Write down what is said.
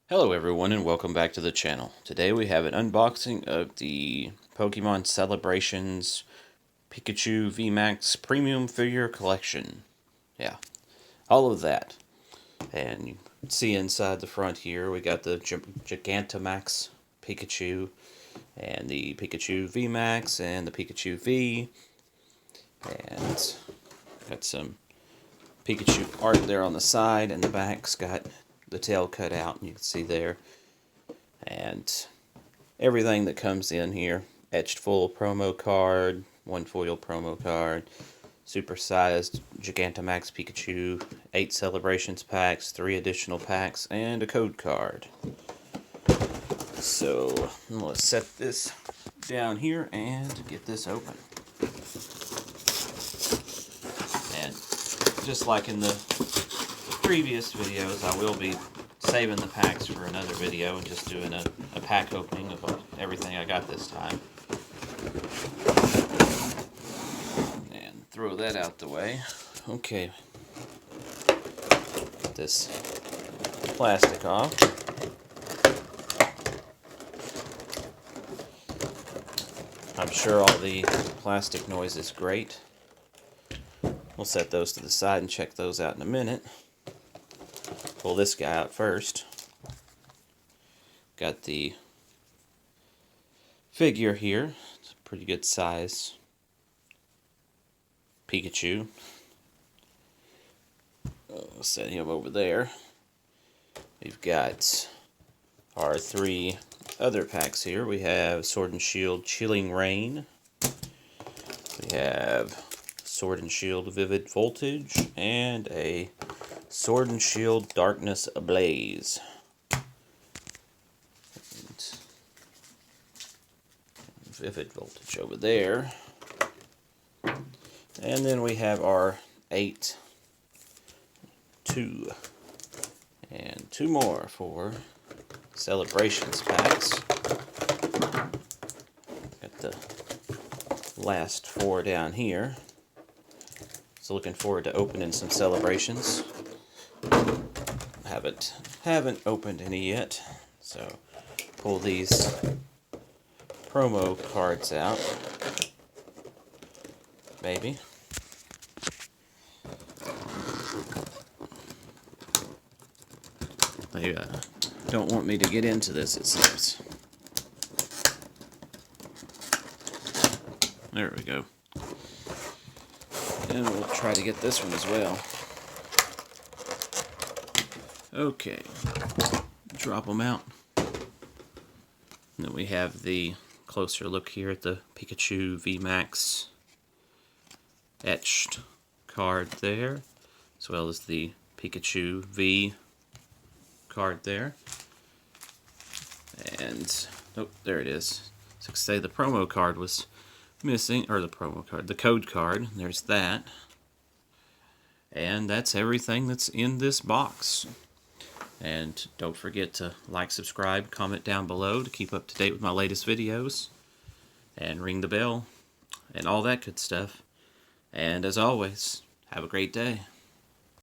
Hello everyone and welcome back to the channel. Today we have an unboxing of the Pokemon Celebrations Pikachu VMAX Premium Figure Collection. Yeah, all of that. And you can see inside the front here we got the Gigantamax Pikachu and the Pikachu VMAX and the Pikachu V. And got some Pikachu art there on the side, and the back's got the tail cut out, and you can see there. And everything that comes in here, etched full promo card, one foil promo card, supersized Gigantamax Pikachu, 8 celebrations packs, 3 additional packs, and a code card. So let's set this down here and get this open. And just like in the previous videos, I will be saving the packs for another video and just doing a pack opening of everything I got this time. And throw that out the way. Okay. Get this plastic off. I'm sure all the plastic noise is great. We'll set those to the side and check those out in a minute. Pull this guy out first. Got the figure here. It's a pretty good size Pikachu. I'll set him over there. We've got our 3 other packs here. We have Sword and Shield Chilling Rain. We have Sword and Shield Vivid Voltage, and a Sword and Shield Darkness Ablaze. And Vivid Voltage over there. And then we have our 8, 2, and 2 more for Celebrations packs. Got the last 4 down here. So looking forward to opening some Celebrations. Haven't opened any yet, so pull these promo cards out. Maybe. They don't want me to get into this, it seems. There we go. And we'll try to get this one as well. Okay, drop them out. And then we have the closer look here at the Pikachu VMAX etched card there, as well as the Pikachu V card there. And, oh, there it is. So say the promo card was missing, or the code card. There's that. And that's everything that's in this box. And don't forget to like, subscribe, comment down below to keep up to date with my latest videos. And ring the bell and all that good stuff. And as always, have a great day.